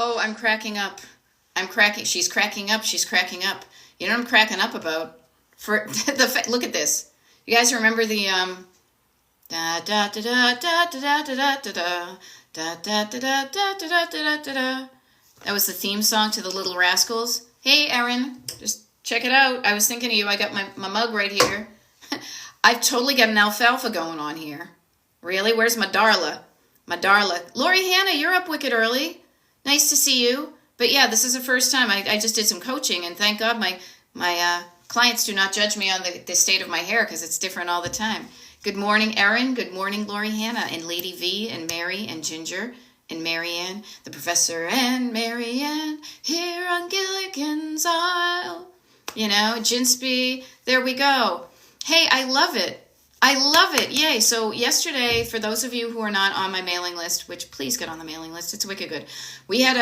Oh, I'm cracking up. She's cracking up. She's cracking up. You know what I'm cracking up about? For look at this. You guys remember the da da da da da da da da da da da da da da da da da da. That was the theme song to the Little Rascals. Hey, Erin, just check it out. I was thinking of you. I got my mug right here. I've totally got an alfalfa going on here. Really? Where's my Darla? My Darla. Lori Hannah, you're up wicked early. Nice to see you. But yeah, this is the first time. I just did some coaching, and thank God my clients do not judge me on the state of my hair because it's different all the time. Good morning, Erin. Good morning, Lori Hannah, and Lady V, and Mary, and Ginger, and Marianne, the Professor, and Marianne, here on Gilligan's Isle. You know, Ginsby, there we go. Hey, I love it. I love it. Yay. So yesterday, for those of you who are not on my mailing list, which please get on the mailing list. It's wicked good. We had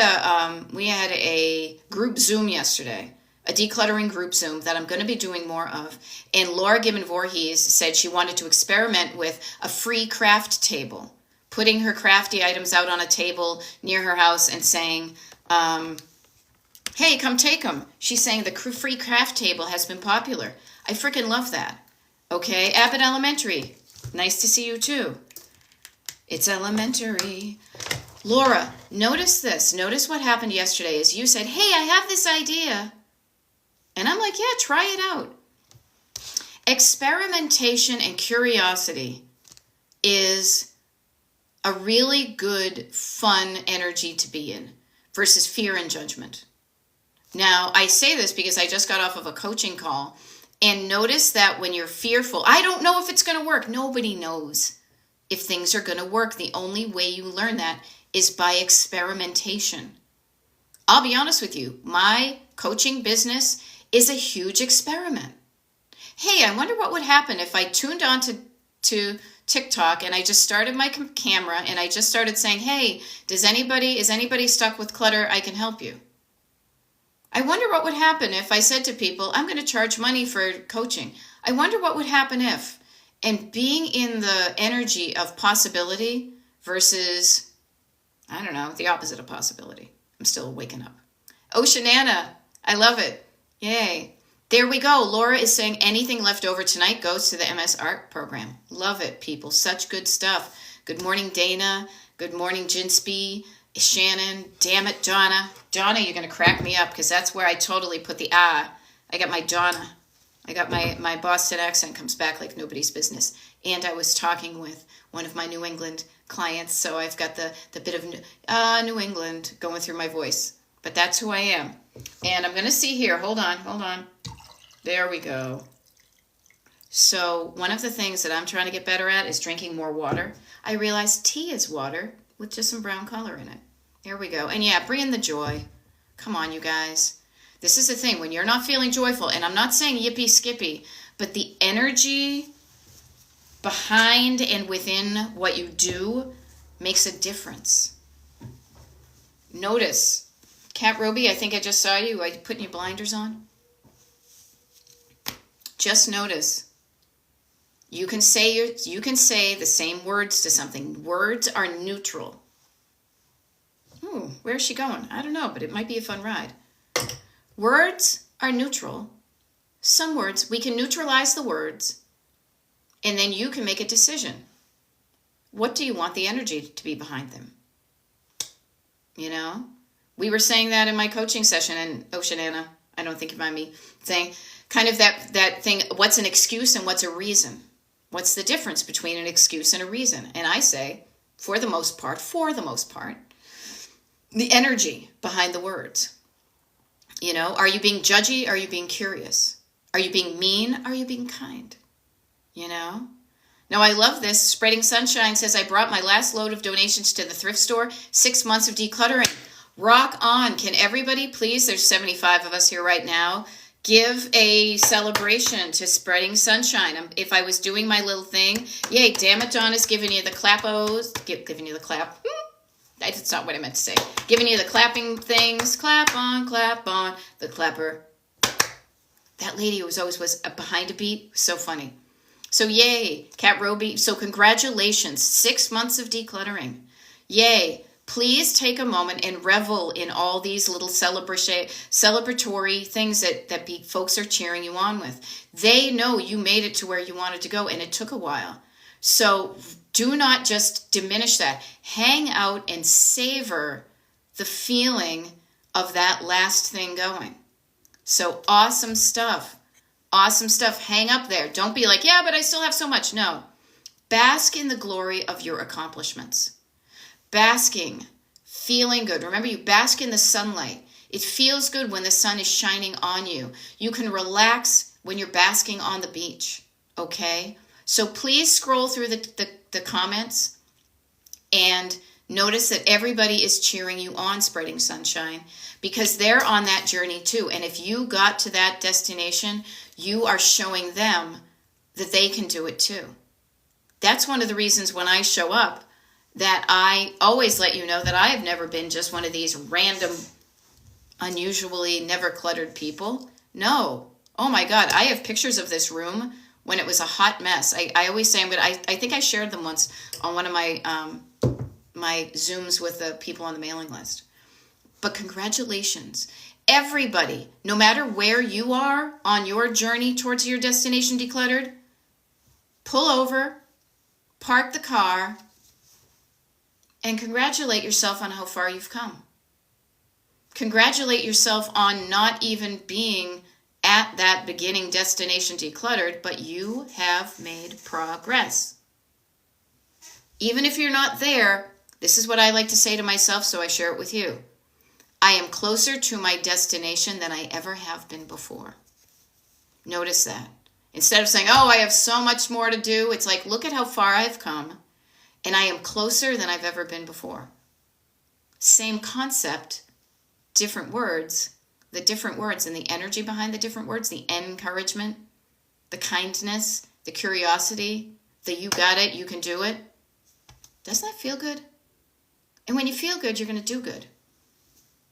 a group Zoom yesterday, a decluttering group Zoom that I'm going to be doing more of. And Laura Gibbon Voorhees said she wanted to experiment with a free craft table, putting her crafty items out on a table near her house and saying, hey, come take them. She's saying the free craft table has been popular. I freaking love that. Okay, Abbott Elementary. Nice to see you too. It's elementary. Laura, notice this. Notice what happened yesterday is you said, hey, I have this idea. And I'm like, yeah, try it out. Experimentation and curiosity is a really good, fun energy to be in versus fear and judgment. Now, I say this because I just got off of a coaching call. And notice that when you're fearful, I don't know if it's going to work. Nobody knows if things are going to work. The only way you learn that is by experimentation. I'll be honest with you. My coaching business is a huge experiment. Hey, I wonder what would happen if I tuned on to TikTok and I just started my camera and I just started saying, hey, is anybody stuck with clutter? I can help you. I wonder what would happen if I said to people, I'm going to charge money for coaching. I wonder what would happen if. And being in the energy of possibility versus, I don't know, the opposite of possibility. I'm still waking up. Oceanana, I love it. Yay. There we go. Laura is saying anything left over tonight goes to the MS Art program. Love it, people. Such good stuff. Good morning, Dana. Good morning, Ginsby. Shannon, damn it, Donna. Donna, you're going to crack me up because that's where I totally put the I got my Donna. I got my Boston accent comes back like nobody's business. And I was talking with one of my New England clients, so I've got the bit of New England going through my voice. But that's who I am. And I'm going to see here. Hold on. There we go. So one of the things that I'm trying to get better at is drinking more water. I realized tea is water with just some brown color in it. There we go. And yeah, bring in the joy. Come on, you guys. This is the thing. When you're not feeling joyful, and I'm not saying yippee skippy, but the energy behind and within what you do makes a difference. Notice. Kat Roby, I think I just saw you. Are you putting your blinders on? Just notice. You can say the same words to something. Words are neutral. Ooh, where's she going? I don't know, but it might be a fun ride. Words are neutral. Some words, we can neutralize the words, and then you can make a decision. What do you want the energy to be behind them? You know? We were saying that in my coaching session, and Oceanana, I don't think you mind me saying, kind of that thing, what's an excuse and what's a reason? What's the difference between an excuse and a reason? And I say, for the most part, the energy behind the words. You know, are you being judgy? Are you being curious? Are you being mean? Are you being kind? You know? Now, I love this. Spreading Sunshine says, I brought my last load of donations to the thrift store. 6 months of decluttering. Rock on. Can everybody please, there's 75 of us here right now, give a celebration to Spreading Sunshine. If I was doing my little thing, yay, damn it, Donna's giving you the clappos. Giving you the clap. That's not what I meant to say. Giving you the clapping things. Clap on, the clapper. That lady was behind a beat. So funny. So yay, Kat Roby. So congratulations. 6 months of decluttering. Yay. Please take a moment and revel in all these little celebratory things that folks are cheering you on with. They know you made it to where you wanted to go, and it took a while. So do not just diminish that. Hang out and savor the feeling of that last thing going. So awesome stuff. Awesome stuff. Hang up there. Don't be like, yeah, but I still have so much. No. Bask in the glory of your accomplishments. Basking, feeling good. Remember, you bask in the sunlight. It feels good when the sun is shining on you. You can relax when you're basking on the beach. Okay? So please scroll through the comments and notice that everybody is cheering you on, Spreading Sunshine, because they're on that journey too. And if you got to that destination, you are showing them that they can do it too. That's one of the reasons when I show up that I always let you know that I have never been just one of these random, unusually never cluttered people. No. Oh my God. I have pictures of this room when it was a hot mess. I always say, I think I shared them once on one of my my Zooms with the people on the mailing list. But congratulations. Everybody, no matter where you are on your journey towards your destination decluttered, pull over, park the car, and congratulate yourself on how far you've come. Congratulate yourself on not even being at that beginning destination decluttered, but you have made progress. Even if you're not there, this is what I like to say to myself, so I share it with you. I am closer to my destination than I ever have been before. Notice that. Instead of saying, oh, I have so much more to do, it's like, look at how far I've come, and I am closer than I've ever been before. Same concept, different words. The different words and the energy behind the different words, the encouragement, the kindness, the curiosity, the you got it, you can do it. Doesn't that feel good? And when you feel good, you're going to do good.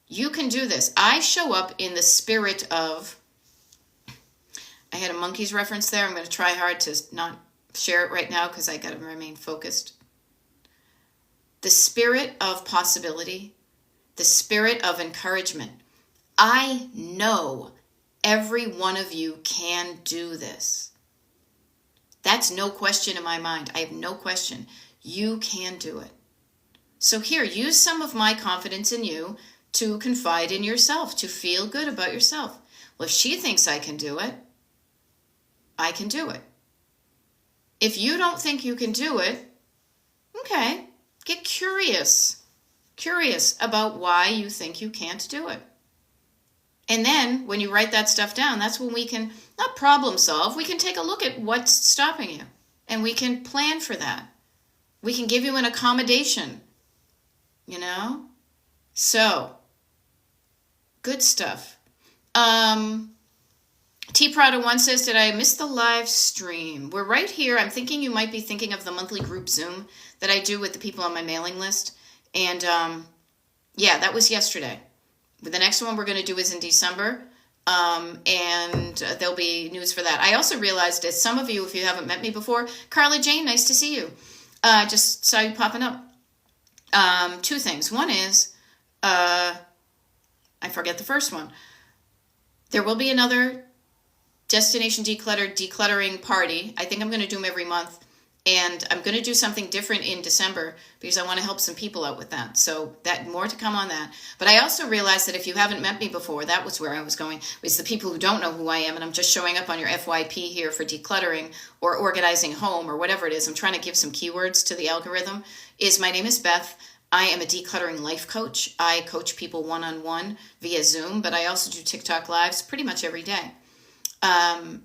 You can do this. I show up in the spirit of, I had a Monkeys reference there. I'm going to try hard to not share it right now because I got to remain focused. The spirit of possibility, the spirit of encouragement. I know every one of you can do this. That's no question in my mind. I have no question. You can do it. So here, use some of my confidence in you to confide in yourself, to feel good about yourself. Well, if she thinks I can do it, I can do it. If you don't think you can do it, okay, get curious. Curious about why you think you can't do it. And then when you write that stuff down, that's when we can, not problem solve, we can take a look at what's stopping you. And we can plan for that. We can give you an accommodation, you know? So, good stuff. T. Prada 1 says, did I miss the live stream? We're right here. I'm thinking you might be thinking of the monthly group Zoom that I do with the people on my mailing list. And yeah, that was yesterday. The next one we're going to do is in December, and there'll be news for that. I also realized that some of you, if you haven't met me before, Carla Jane, nice to see you. Just saw you popping up. Two things. One is, I forget the first one. There will be another Destination decluttering party. I think I'm going to do them every month. And I'm going to do something different in December because I want to help some people out with that. So that more to come on that. But I also realized that if you haven't met me before, that was where I was going. It's the people who don't know who I am, and I'm just showing up on your FYP here for decluttering or organizing home or whatever it is. I'm trying to give some keywords to the algorithm. My name is Beth. I am a decluttering life coach. I coach people one-on-one via Zoom, but I also do TikTok lives pretty much every day.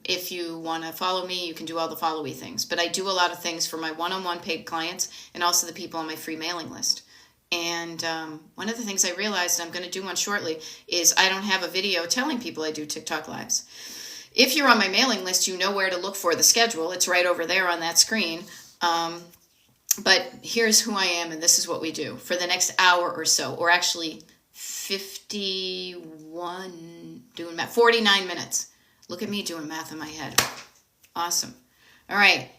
If you want to follow me, you can do all the follow-y things. But I do a lot of things for my one-on-one paid clients and also the people on my free mailing list. And one of the things I realized, and I'm going to do one shortly, is I don't have a video telling people I do TikTok lives. If you're on my mailing list, you know where to look for the schedule. It's right over there on that screen. But here's who I am, and this is what we do for the next hour or so, or actually 49 minutes. Look at me doing math in my head. Awesome. All right.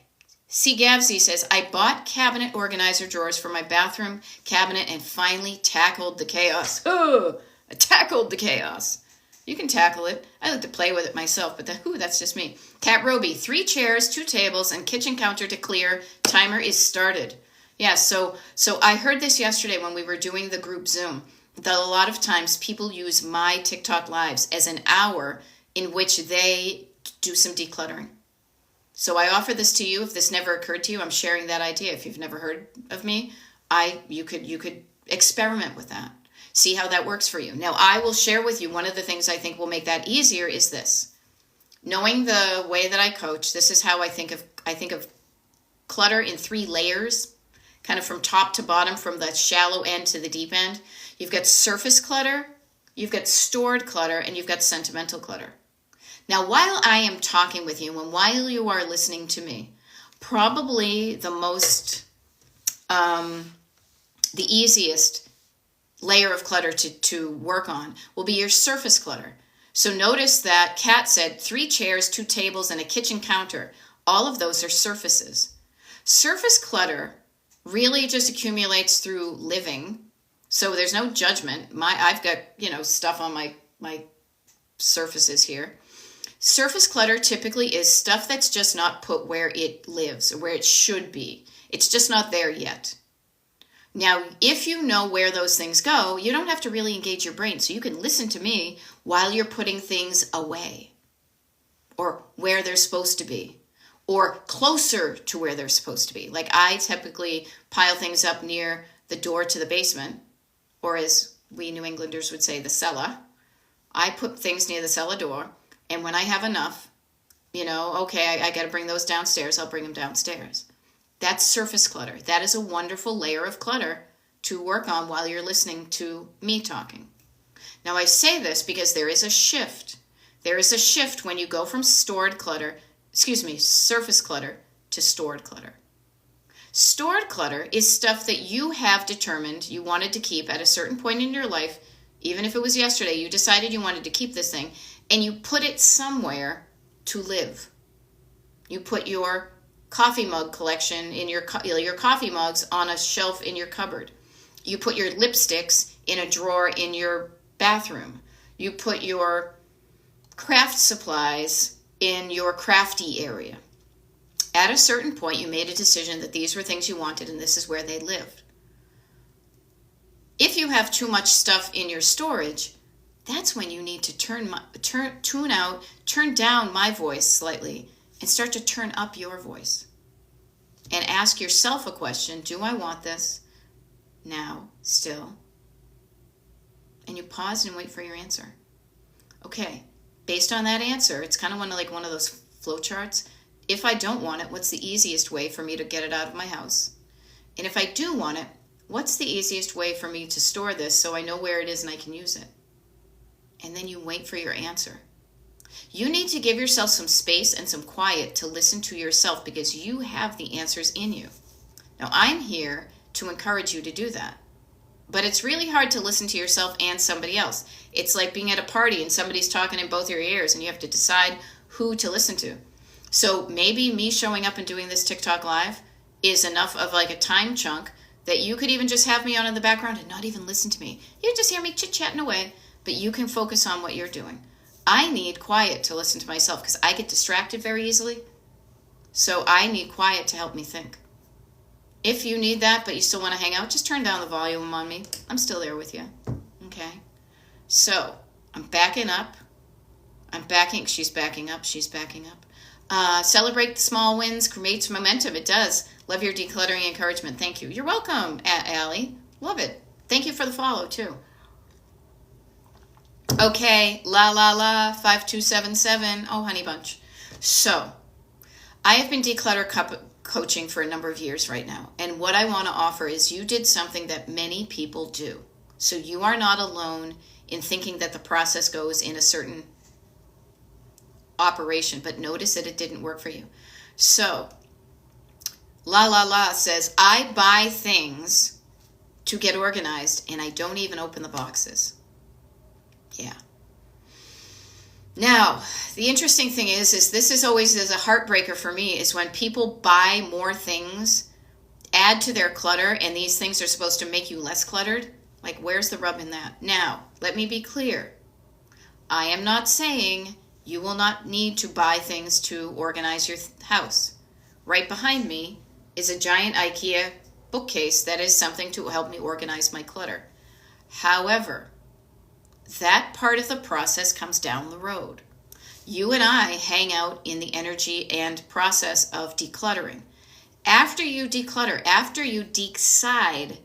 C. Gavsey says, I bought cabinet organizer drawers for my bathroom cabinet and finally tackled the chaos. Oh, I tackled the chaos. You can tackle it. I like to play with it myself, but that's just me. Cat Roby, 3 chairs, 2 tables, and kitchen counter to clear. Timer is started. Yeah, so I heard this yesterday when we were doing the group Zoom, that a lot of times people use my TikTok lives as an hour in which they do some decluttering. So I offer this to you. If this never occurred to you, I'm sharing that idea. If you've never heard of me, you could experiment with that. See how that works for you. Now, I will share with you one of the things I think will make that easier is this. Knowing the way that I coach, this is how I think of clutter in 3 layers, kind of from top to bottom, from the shallow end to the deep end. You've got surface clutter, you've got stored clutter, and you've got sentimental clutter. Now, while I am talking with you and while you are listening to me, probably the easiest layer of clutter to work on will be your surface clutter. So notice that Kat said 3 chairs, 2 tables, and a kitchen counter. All of those are surfaces. Surface clutter really just accumulates through living. So there's no judgment. I've got, stuff on my surfaces here. Surface clutter typically is stuff that's just not put where it lives or where it should be. It's just not there yet. Now, if you know where those things go, you don't have to really engage your brain. So you can listen to me while you're putting things away or where they're supposed to be or closer to where they're supposed to be. Like I typically pile things up near the door to the basement, or as we New Englanders would say, the cellar. I put things near the cellar door. And when I have enough, I got to bring those downstairs, I'll bring them downstairs. That's surface clutter. That is a wonderful layer of clutter to work on while you're listening to me talking. Now, I say this because there is a shift. There is a shift when you go from surface clutter to stored clutter. Stored clutter is stuff that you have determined you wanted to keep at a certain point in your life. Even if it was yesterday, you decided you wanted to keep this thing. And you put it somewhere to live. You put your coffee mug collection in your coffee mugs on a shelf in your cupboard. You put your lipsticks in a drawer in your bathroom. You put your craft supplies in your crafty area. At a certain point, you made a decision that these were things you wanted and this is where they lived. If you have too much stuff in your storage, that's when you need to turn down my voice slightly and start to turn up your voice. And ask yourself a question, do I want this now, still? And you pause and wait for your answer. Okay, based on that answer, it's kind of one of those flow charts. If I don't want it, what's the easiest way for me to get it out of my house? And if I do want it, what's the easiest way for me to store this so I know where it is and I can use it? And then you wait for your answer. You need to give yourself some space and some quiet to listen to yourself because you have the answers in you. Now, I'm here to encourage you to do that. But it's really hard to listen to yourself and somebody else. It's like being at a party and somebody's talking in both your ears and you have to decide who to listen to. So maybe me showing up and doing this TikTok live is enough of like a time chunk that you could even just have me on in the background and not even listen to me. You just hear me chit-chatting away. But you can focus on what you're doing. I need quiet to listen to myself because I get distracted very easily. So I need quiet to help me think. If you need that, but you still want to hang out, just turn down the volume on me. I'm still there with you. Okay? So, I'm backing up. She's backing up. Celebrate the small wins, creates momentum. It does. Love your decluttering encouragement. Thank you. You're welcome, Allie. Love it. Thank you for the follow, too. Okay, 5277. Oh, honey bunch. So, I have been declutter coaching for a number of years right now. And what I want to offer is you did something that many people do. So you are not alone in thinking that the process goes in a certain operation. But notice that it didn't work for you. So, says, I buy things to get organized and I don't even open the boxes. Yeah. Now, the interesting thing is this is always a heartbreaker for me is when people buy more things, add to their clutter, and these things are supposed to make you less cluttered. Like, where's the rub in that? Now, let me be clear. I am not saying you will not need to buy things to organize your house. Right behind me is a giant IKEA bookcase that is something to help me organize my clutter. However, that part of the process comes down the road. You and I hang out in the energy and process of decluttering. After you declutter, after you decide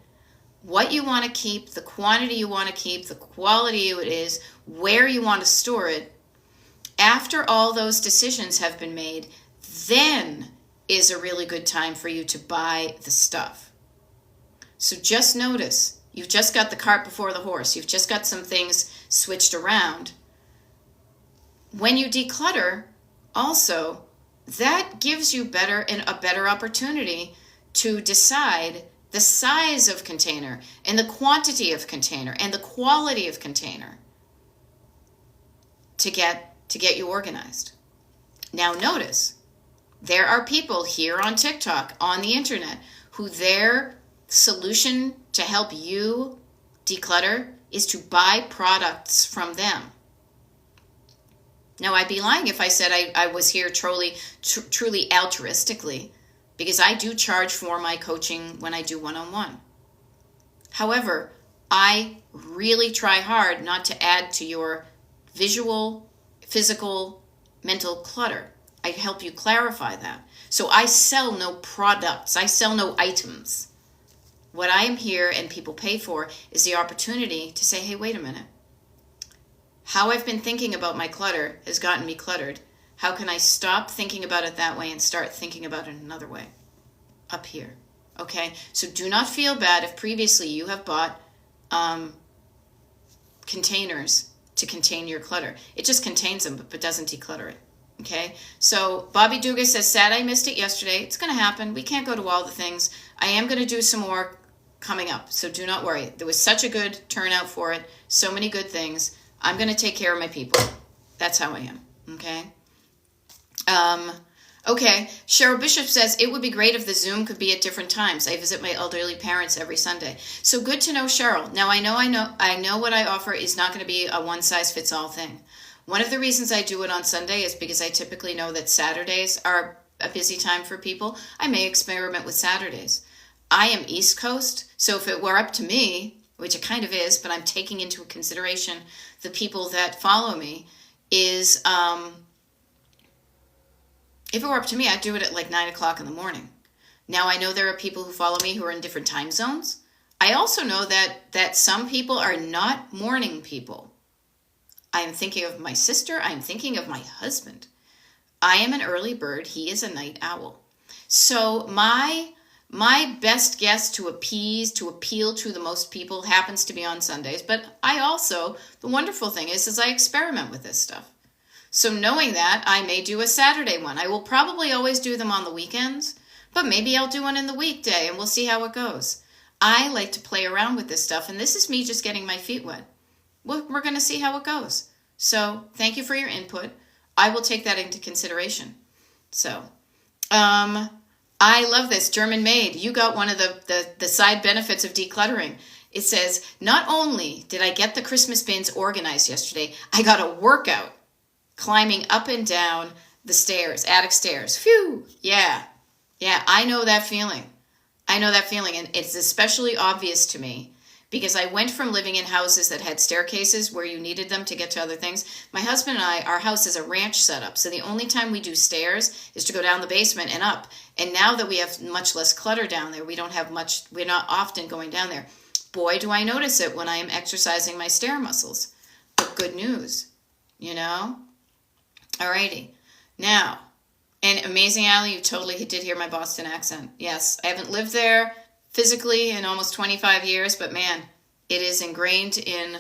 what you want to keep, the quantity you want to keep, the quality it is, where you want to store it, after all those decisions have been made, then is a really good time for you to buy the stuff. So just notice, you've just got the cart before the horse. You've just got some things switched around. When you declutter, also, that gives you a better opportunity to decide the size of container and the quantity of container and the quality of container to get you organized. Now notice, there are people here on TikTok, on the internet, who their solution to help you declutter is to buy products from them. Now, I'd be lying if I said I was here truly altruistically, because I do charge for my coaching when I do one-on-one. However, I really try hard not to add to your visual, physical, mental clutter. I help you clarify that. So I sell no products. I sell no items. What I am here and people pay for is the opportunity to say, hey, wait a minute. How I've been thinking about my clutter has gotten me cluttered. How can I stop thinking about it that way and start thinking about it another way? Up here. Okay? So do not feel bad if previously you have bought containers to contain your clutter. It just contains them, but doesn't declutter it. Okay? So Bobby Dugas says, sad I missed it yesterday. It's going to happen. We can't go to all the things. I am going to do some more coming up. So do not worry. There was such a good turnout for it. So many good things. I'm going to take care of my people. That's how I am. Okay? Okay. Cheryl Bishop says, it would be great if the Zoom could be at different times. I visit my elderly parents every Sunday. So good to know, Cheryl. Now, I know what I offer is not going to be a one-size-fits-all thing. One of the reasons I do it on Sunday is because I typically know that Saturdays are a busy time for people. I may experiment with Saturdays. I am East Coast, so if it were up to me, which it kind of is, but I'm taking into consideration the people that follow me, is if it were up to me, I'd do it at like 9 o'clock in the morning. Now, I know there are people who follow me who are in different time zones. I also know that some people are not morning people. I am thinking of my sister. I am thinking of my husband. I am an early bird. He is a night owl. So my best guess to appeal to the most people happens to be on Sundays. But I also, the wonderful thing is I experiment with this stuff. So knowing that, I may do a Saturday one. I will probably always do them on the weekends, but maybe I'll do one in the weekday and we'll see how it goes. I like to play around with this stuff, and this is me just getting my feet wet. We're going to see how it goes. So thank you for your input. I will take that into consideration. So, I love this. German Maid, you got one of the side benefits of decluttering. It says, not only did I get the Christmas bins organized yesterday, I got a workout climbing up and down the stairs, attic stairs. Phew. Yeah. Yeah, I know that feeling. And it's especially obvious to me because I went from living in houses that had staircases where you needed them to get to other things. My husband and I, our house is a ranch setup. So the only time we do stairs is to go down the basement and up. And now that we have much less clutter down there, we're not often going down there. Boy, do I notice it when I am exercising my stair muscles. But good news, Alrighty. Now, and Amazing Allie, you totally did hear my Boston accent. Yes, I haven't lived there physically in almost 25 years, but man, it is ingrained in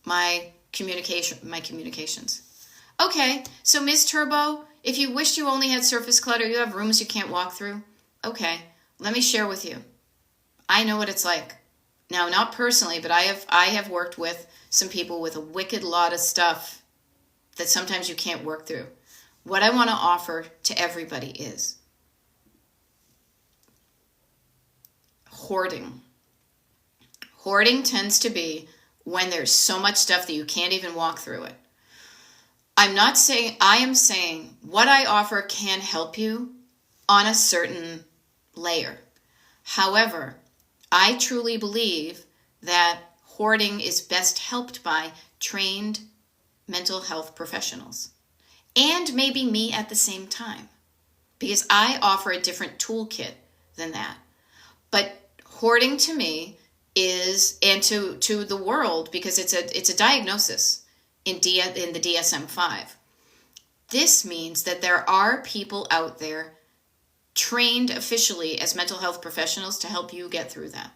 my communications. Okay, so Ms. Turbo, if you wished you only had surface clutter, you have rooms you can't walk through. Okay, let me share with you. I know what it's like. Now, not personally, but I have worked with some people with a wicked lot of stuff that sometimes you can't work through. What I want to offer to everybody is hoarding. Hoarding tends to be when there's so much stuff that you can't even walk through it. I am saying what I offer can help you on a certain layer. However, I truly believe that hoarding is best helped by trained mental health professionals and maybe me at the same time, because I offer a different toolkit than that. But hoarding to me is, and to the world, because it's a diagnosis in the DSM-5. This means that there are people out there trained officially as mental health professionals to help you get through that.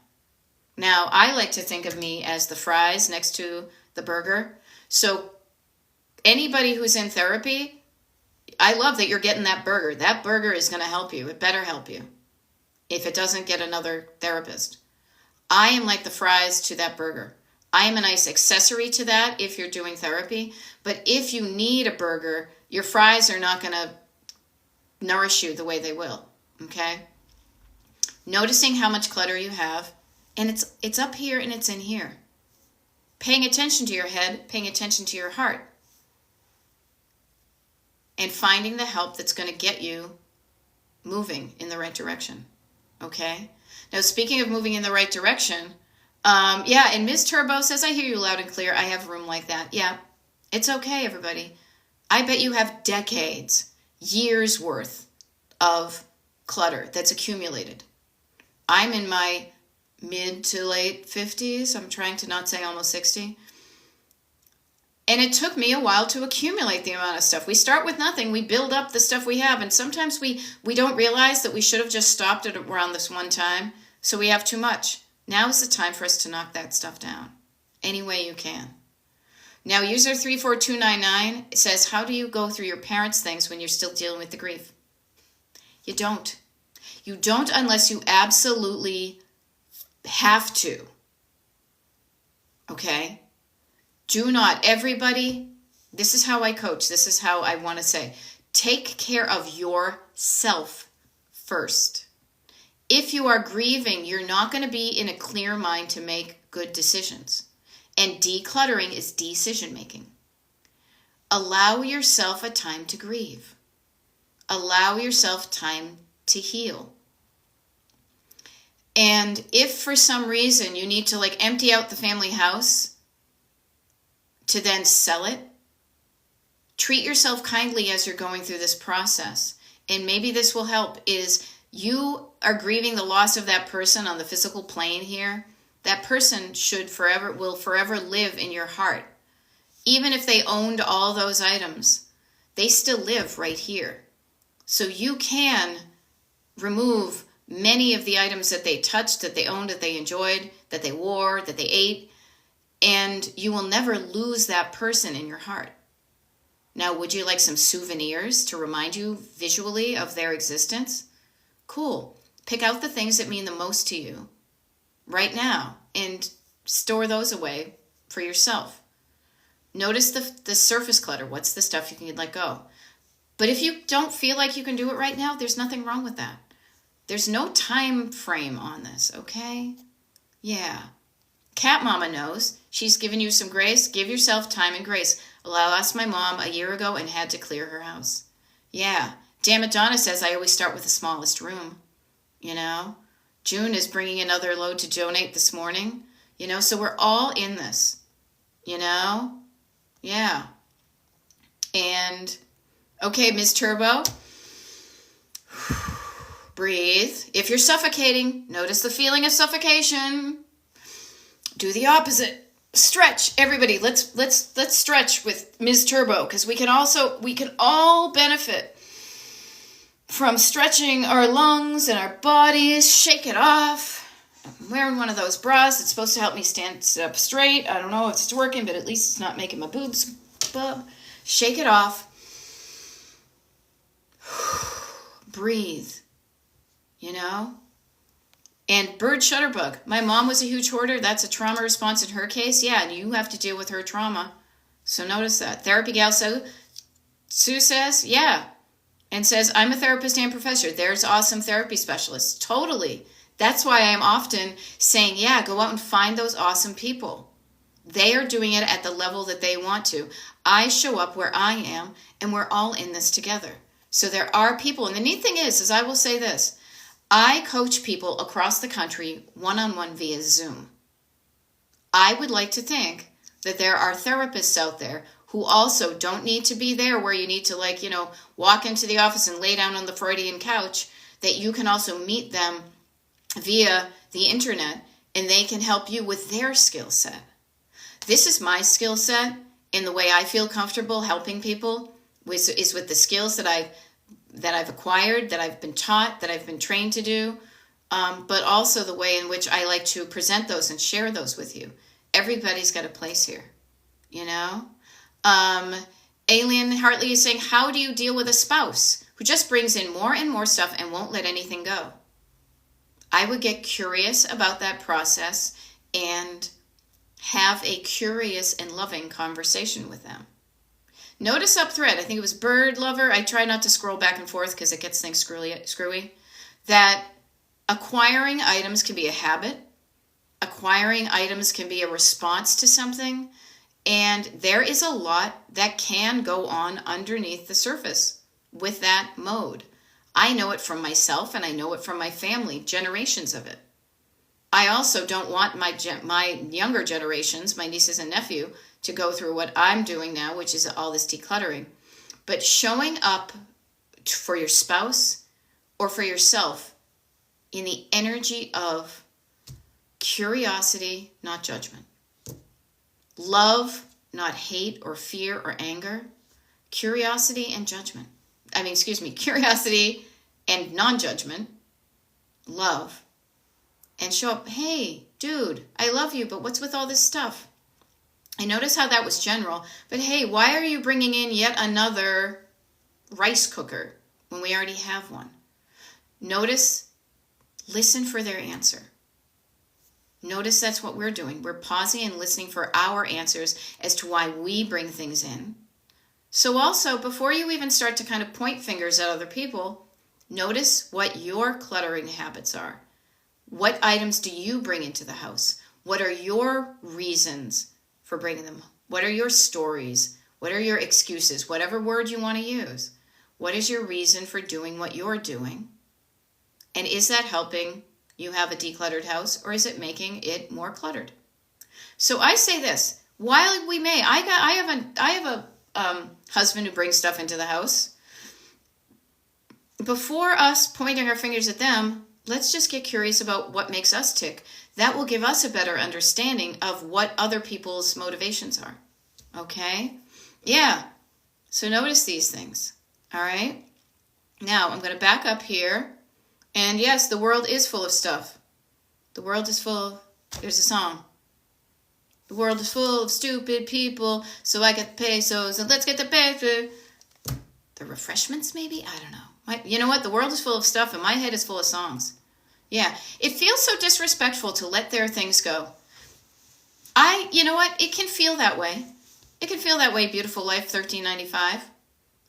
Now, I like to think of me as the fries next to the burger. So anybody who's in therapy, I love that you're getting that burger. That burger is going to help you. It better help you if it doesn't get another therapist. I am like the fries to that burger. I am a nice accessory to that if you're doing therapy. But if you need a burger, your fries are not going to nourish you the way they will. Okay? Noticing how much clutter you have, and it's up here and it's in here. Paying attention to your head, paying attention to your heart. And finding the help that's going to get you moving in the right direction. Okay? Now, speaking of moving in the right direction, and Ms. Turbo says, I hear you loud and clear. I have a room like that. Yeah, it's okay, everybody. I bet you have decades, years worth of clutter that's accumulated. I'm in my mid to late 50s. I'm trying to not say almost 60. And it took me a while to accumulate the amount of stuff. We start with nothing. We build up the stuff we have. And sometimes we don't realize that we should have just stopped it around this one time. So we have too much. Now is the time for us to knock that stuff down any way you can. Now, user 34299 says, how do you go through your parents' things when you're still dealing with the grief? You don't. You don't unless you absolutely have to. Okay? Do not, everybody, this is how I coach. This is how I want to say, take care of yourself first. If you are grieving, you're not going to be in a clear mind to make good decisions. And decluttering is decision making. Allow yourself a time to grieve. Allow yourself time to heal. And if for some reason you need to empty out the family house to then sell it, treat yourself kindly as you're going through this process. And maybe this will help, is you are grieving the loss of that person on the physical plane here. That person will forever live in your heart. Even if they owned all those items, they still live right here. So you can remove many of the items that they touched, that they owned, that they enjoyed, that they wore, that they ate, and you will never lose that person in your heart. Now, would you like some souvenirs to remind you visually of their existence? Cool. Pick out the things that mean the most to you right now and store those away for yourself. Notice the surface clutter. What's the stuff you can let go? But if you don't feel like you can do it right now, there's nothing wrong with that. There's no time frame on this, okay? Yeah. Cat Mama knows. She's given you some grace. Give yourself time and grace. I asked my mom a year ago and had to clear her house. Yeah. Damn it, Donna says I always start with the smallest room. You know? June is bringing another load to donate this morning. You know, so we're all in this. You know? Yeah. And, okay, Ms. Turbo. Breathe. If you're suffocating, notice the feeling of suffocation. Do the opposite. Stretch. Everybody, let's stretch with Ms. Turbo, because we can all benefit from stretching our lungs and our bodies. Shake it off. I'm wearing one of those bras. It's supposed to help me stand up straight. I don't know if it's working, but at least it's not making my boobs bub. Shake it off. Breathe. You know? And bird shutterbug. My mom was a huge hoarder. That's a trauma response in her case. Yeah, and you have to deal with her trauma. So notice that. Therapy Gal Sue says, yeah, and says, I'm a therapist and professor. There's awesome therapy specialists. Totally. That's why I'm often saying, yeah, go out and find those awesome people. They are doing it at the level that they want to. I show up where I am, and we're all in this together. So there are people, and the neat thing is I will say this, I coach people across the country one-on-one via Zoom. I would like to think that there are therapists out there who also don't need to be there where you need to walk into the office and lay down on the Freudian couch, that you can also meet them via the internet and they can help you with their skill set. This is my skill set, and the way I feel comfortable helping people is with the skills that I've acquired, that I've been taught, that I've been trained to do, but also the way in which I like to present those and share those with you. Everybody's got a place here, Alien Hartley is saying, how do you deal with a spouse who just brings in more and more stuff and won't let anything go? I would get curious about that process and have a curious and loving conversation with them. Notice up thread, I think it was Bird Lover, I try not to scroll back and forth because it gets things screwy, that acquiring items can be a habit. Acquiring items can be a response to something. And there is a lot that can go on underneath the surface with that mode. I know it from myself, and I know it from my family, generations of it. I also don't want my younger generations, my nieces and nephew, to go through what I'm doing now, which is all this decluttering. But showing up for your spouse or for yourself in the energy of curiosity, not judgment. Love, not hate or fear or anger. Curiosity and judgment. Curiosity and non-judgment. Love. And show up, hey, dude, I love you, but what's with all this stuff? I notice how that was general, but hey, why are you bringing in yet another rice cooker when we already have one? Notice, listen for their answer. Notice that's what we're doing. We're pausing and listening for our answers as to why we bring things in. So also, before you even start to kind of point fingers at other people, notice what your cluttering habits are. What items do you bring into the house? What are your reasons for bringing them? What are your stories? What are your excuses? Whatever word you want to use. What is your reason for doing what you're doing? And is that helping you have a decluttered house, or is it making it more cluttered? So I say this, while we may, I have a husband who brings stuff into the house. Before us pointing our fingers at them, let's just get curious about what makes us tick. That will give us a better understanding of what other people's motivations are. Okay? Yeah. So notice these things. All right? Now, I'm going to back up here. And yes, the world is full of stuff. The world is full. There's a song. The world is full of stupid people, so I get the pesos, and let's get the pesos. The refreshments, maybe? I don't know. You know what? The world is full of stuff, and my head is full of songs. Yeah. It feels so disrespectful to let their things go. You know what? It can feel that way. It can feel that way, Beautiful Life 1395.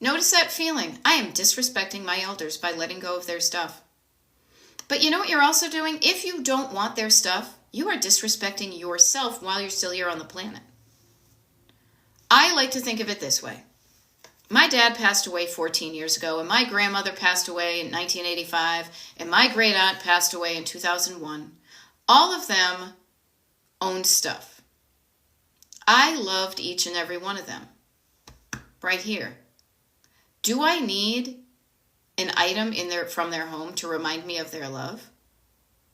Notice that feeling. I am disrespecting my elders by letting go of their stuff. But you know what you're also doing? If you don't want their stuff, you are disrespecting yourself while you're still here on the planet. I like to think of it this way. My dad passed away 14 years ago, and my grandmother passed away in 1985, and my great aunt passed away in 2001. All of them owned stuff. I loved each and every one of them. Right here. Do I need an item from their home to remind me of their love?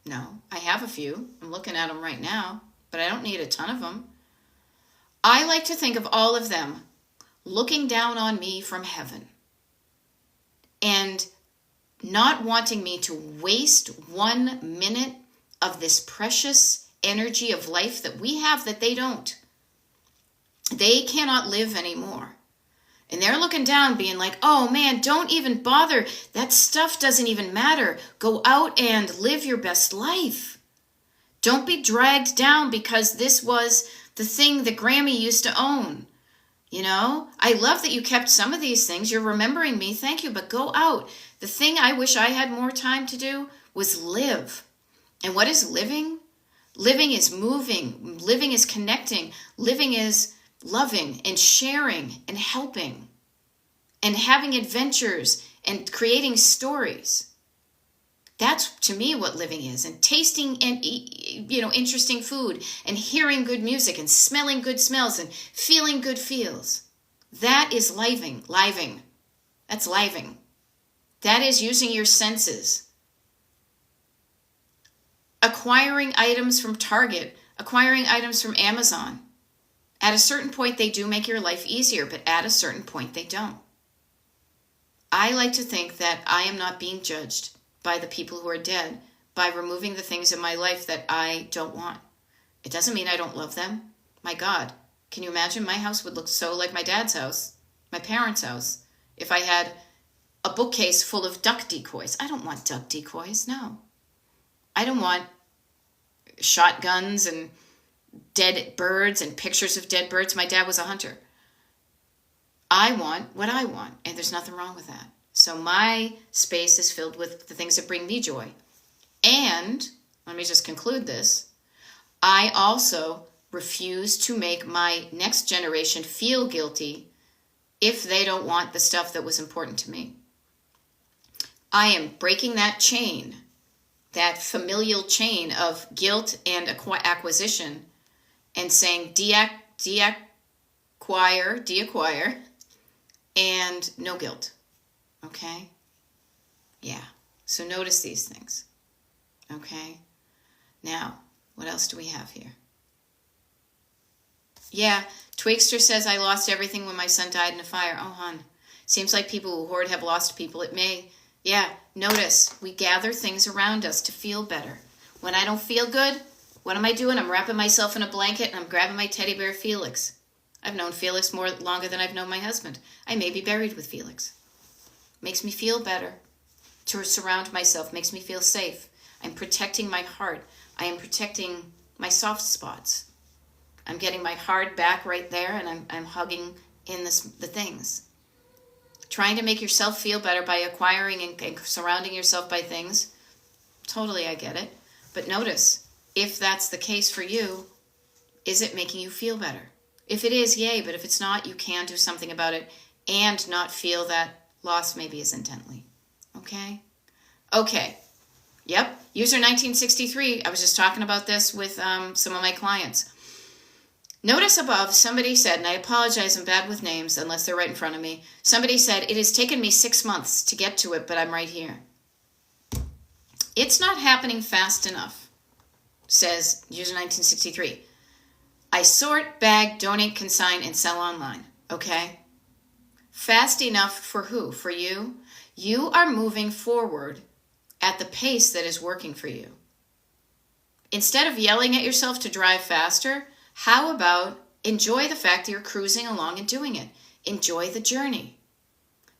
No, I have a few. I'm looking at them right now, but I don't need a ton of them. I like to think of all of them looking down on me from heaven and not wanting me to waste 1 minute of this precious energy of life that we have that they don't. They cannot live anymore. And they're looking down being like, oh man, don't even bother. That stuff doesn't even matter. Go out and live your best life. Don't be dragged down because this was the thing that Grammy used to own. I love that you kept some of these things. You're remembering me. Thank you. But go out. The thing I wish I had more time to do was live. And what is living? Living is moving. Living is connecting. Living is loving and sharing and helping and having adventures and creating stories. That's, to me, what living is. And tasting and interesting food and hearing good music and smelling good smells and feeling good feels. That is living. That's living. That is using your senses. Acquiring items from Target, acquiring items from Amazon. At a certain point, they do make your life easier, but at a certain point, they don't. I like to think that I am not being judged by the people who are dead by removing the things in my life that I don't want. It doesn't mean I don't love them. My God, can you imagine? My house would look so like my dad's house, my parents' house, if I had a bookcase full of duck decoys. I don't want duck decoys, no. I don't want shotguns and dead birds and pictures of dead birds. My dad was a hunter. I want what I want, and there's nothing wrong with that. So my space is filled with the things that bring me joy. And, let me just conclude this, I also refuse to make my next generation feel guilty if they don't want the stuff that was important to me. I am breaking that chain, that familial chain of guilt and acquisition, and saying deacquire, and no guilt. Okay? Yeah. So notice these things. Okay? Now, what else do we have here? Yeah, Twigster says, I lost everything when my son died in a fire. Oh, hon. Seems like people who hoard have lost people. It may. Yeah, notice. We gather things around us to feel better. When I don't feel good, what am I doing? I'm wrapping myself in a blanket and I'm grabbing my teddy bear Felix. I've known Felix longer than I've known my husband. I may be buried with Felix. Makes me feel better to surround myself, makes me feel safe. I'm protecting my heart. I am protecting my soft spots. I'm getting my heart back right there, and I'm hugging in the things. Trying to make yourself feel better by acquiring and surrounding yourself by things. Totally, I get it. But notice, if that's the case for you, is it making you feel better? If it is, yay. But if it's not, you can do something about it and not feel that loss maybe as intently. Okay? Okay. Yep. User 1963. I was just talking about this with some of my clients. Notice above, somebody said, and I apologize, I'm bad with names unless they're right in front of me. Somebody said, it has taken me 6 months to get to it, but I'm right here. It's not happening fast enough, says user 1963. I sort, bag, donate, consign, and sell online. Okay? Fast enough for who? For you? You are moving forward at the pace that is working for you. Instead of yelling at yourself to drive faster, how about enjoy the fact that you're cruising along and doing it? Enjoy the journey.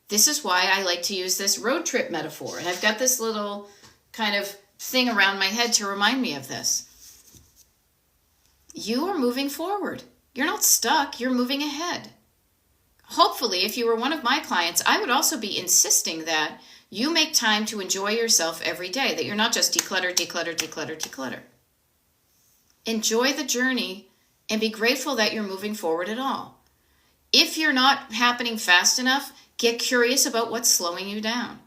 This is why I like to use this road trip metaphor. And I've got this little kind of thing around my head to remind me of this. You are moving forward. You're not stuck. You're moving ahead. Hopefully, if you were one of my clients, I would also be insisting that you make time to enjoy yourself every day, that you're not just declutter. Enjoy the journey and be grateful that you're moving forward at all. If you're not happening fast enough, get curious about what's slowing you down.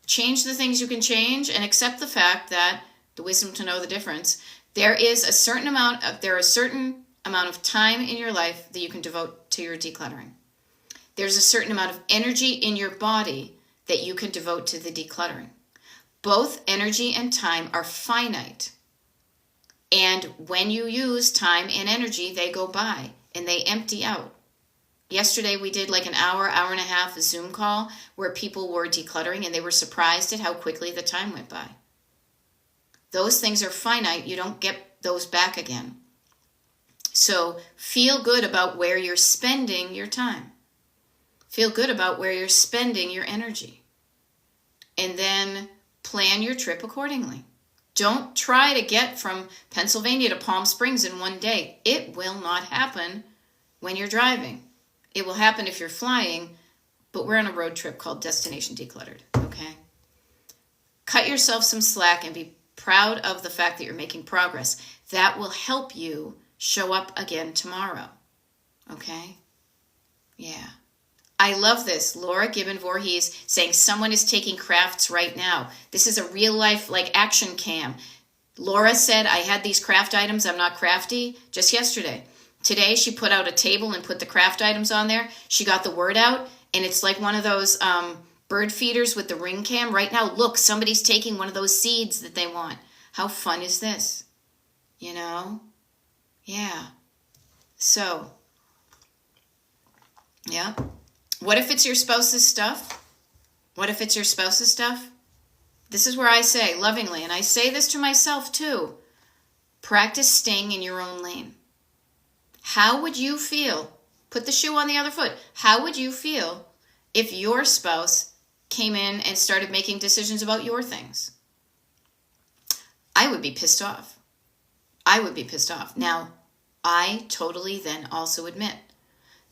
Change the things you can change and accept the fact that, the wisdom to know the difference, there is a certain amount of time in your life that you can devote to your decluttering. There's a certain amount of energy in your body that you can devote to the decluttering. Both energy and time are finite. And when you use time and energy, they go by and they empty out. Yesterday we did like an hour and a half Zoom call where people were decluttering and they were surprised at how quickly the time went by. Those things are finite. You don't get those back again. So feel good about where you're spending your time. Feel good about where you're spending your energy. And then plan your trip accordingly. Don't try to get from Pennsylvania to Palm Springs in one day. It will not happen when you're driving. It will happen if you're flying, but we're on a road trip called Destination Decluttered, okay? Cut yourself some slack and be proud of the fact that you're making progress. That will help you show up again tomorrow, okay? Yeah. I love this. Laura Gibbon Voorhees saying someone is taking crafts right now. This is a real life like action cam. Laura said, I had these craft items. I'm not crafty. Just yesterday. Today she put out a table and put the craft items on there. She got the word out, and it's like one of those bird feeders with the ring cam. Right now, look, somebody's taking one of those seeds that they want. How fun is this? You know? Yeah. So, yeah. What if it's your spouse's stuff? What if it's your spouse's stuff? This is where I say, lovingly, and I say this to myself too, practice staying in your own lane. How would you feel? Put the shoe on the other foot. How would you feel if your spouse came in and started making decisions about your things? I would be pissed off. I would be pissed off. Now, I totally then also admit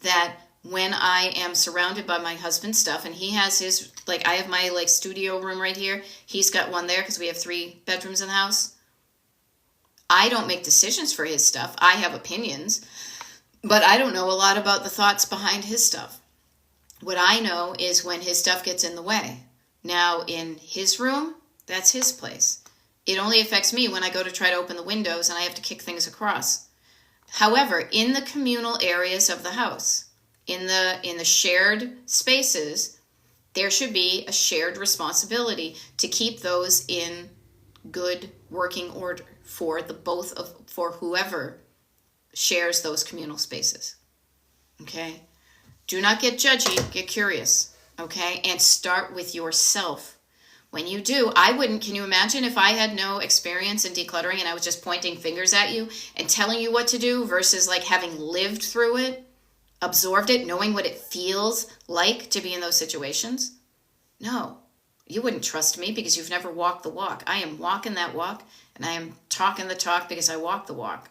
that when I am surrounded by my husband's stuff, and he has his, like I have my like studio room right here. He's got one there because we have 3 bedrooms in the house. I don't make decisions for his stuff. I have opinions, but I don't know a lot about the thoughts behind his stuff. What I know is when his stuff gets in the way. Now, in his room, that's his place. It only affects me when I go to try to open the windows and I have to kick things across. However, in the communal areas of the house, in the shared spaces, there should be a shared responsibility to keep those in good working order for for whoever shares those communal spaces. Okay? Do not get judgy, get curious, okay? And start with yourself. When you do, can you imagine if I had no experience in decluttering and I was just pointing fingers at you and telling you what to do versus like having lived through it, absorbed it, knowing what it feels like to be in those situations? No, you wouldn't trust me because you've never walked the walk. I am walking that walk, and I am talking the talk because I walk the walk.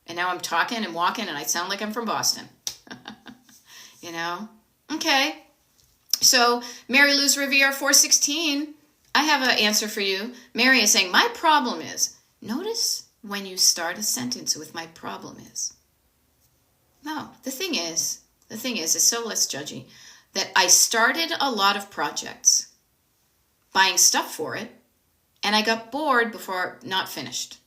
And now I'm talking and walking, and I sound like I'm from Boston. You know? Okay. So, Mary Lou's Riviera 416, I have an answer for you. Mary is saying, my problem is, notice when you start a sentence with my problem is. No, the thing is so less judgy, that I started a lot of projects, buying stuff for it, and I got bored before not finished.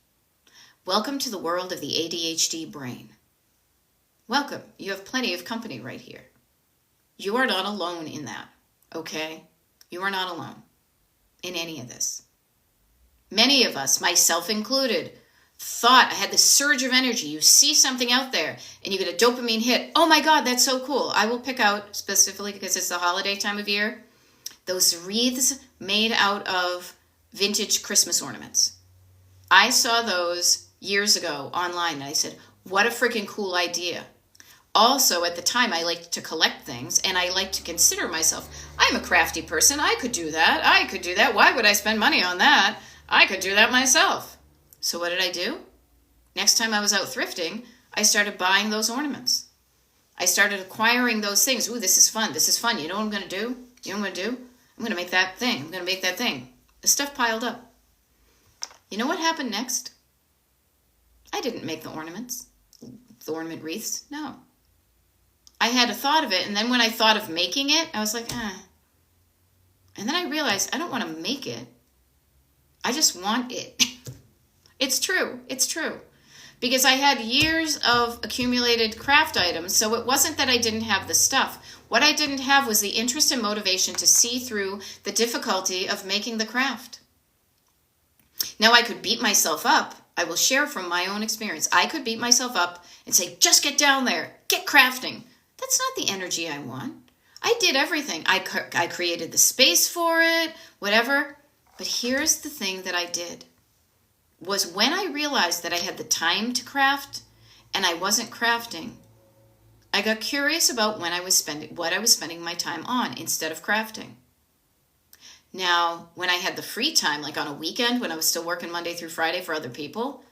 Welcome to the world of the ADHD brain. Welcome. You have plenty of company right here. You are not alone in that, okay? You are not alone in any of this. Many of us, myself included, thought I had this surge of energy. You see something out there and you get a dopamine hit. Oh my God, that's so cool. I will pick out specifically because it's the holiday time of year, those wreaths made out of vintage Christmas ornaments. I saw those years ago online and I said, what a freaking cool idea. Also, at the time, I liked to collect things and I like to consider myself, I'm a crafty person. I could do that. Why would I spend money on that? I could do that myself. So what did I do? Next time I was out thrifting, I started buying those ornaments. I started acquiring those things. Ooh, this is fun. You know what I'm going to do? You know what I'm going to do? I'm going to make that thing. The stuff piled up. You know what happened next? I didn't make the ornaments, the ornament wreaths. No. I had a thought of it, and then when I thought of making it, I was like, And then I realized I don't want to make it. I just want it. It's true. Because I had years of accumulated craft items, so it wasn't that I didn't have the stuff. What I didn't have was the interest and motivation to see through the difficulty of making the craft. Now I could beat myself up. I will share from my own experience. I could beat myself up and say, just get down there, get crafting. That's not the energy I want. I did everything. I created the space for it, whatever. But here's the thing that I did. Was when I realized that I had the time to craft and I wasn't crafting, I got curious about what I was spending my time on instead of crafting. Now, when I had the free time, like on a weekend when I was still working Monday through Friday for other people,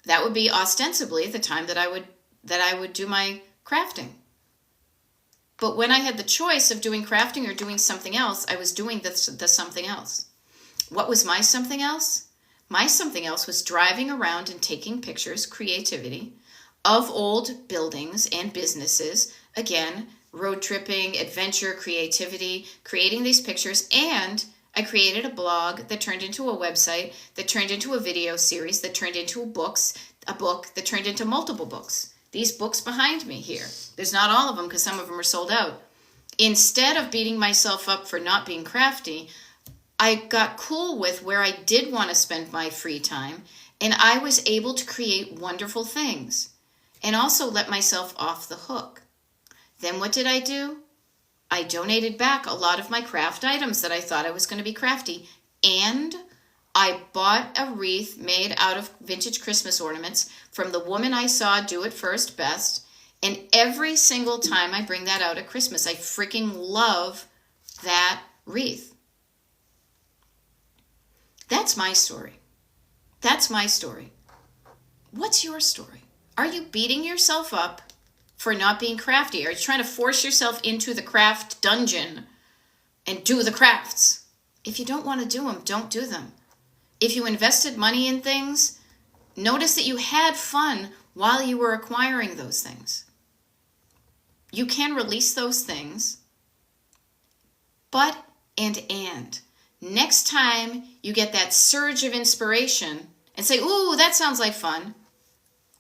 that would be ostensibly the time that I would do my crafting. But when I had the choice of doing crafting or doing something else, I was doing the something else. What was my something else? My something else was driving around and taking pictures, creativity, of old buildings and businesses. Again, road tripping, adventure, creativity, creating these pictures. And I created a blog that turned into a website, that turned into a video series, that turned into a book that turned into multiple books. These books behind me here. There's not all of them because some of them are sold out. Instead of beating myself up for not being crafty, I got cool with where I did want to spend my free time, and I was able to create wonderful things and also let myself off the hook. Then what did I do? I donated back a lot of my craft items that I thought I was going to be crafty, and I bought a wreath made out of vintage Christmas ornaments from the woman I saw do it first best, and every single time I bring that out at Christmas, I freaking love that wreath. That's my story. That's my story. What's your story? Are you beating yourself up for not being crafty? Are you trying to force yourself into the craft dungeon and do the crafts? If you don't want to do them, don't do them. If you invested money in things, notice that you had fun while you were acquiring those things. You can release those things, but next time you get that surge of inspiration and say, ooh, that sounds like fun,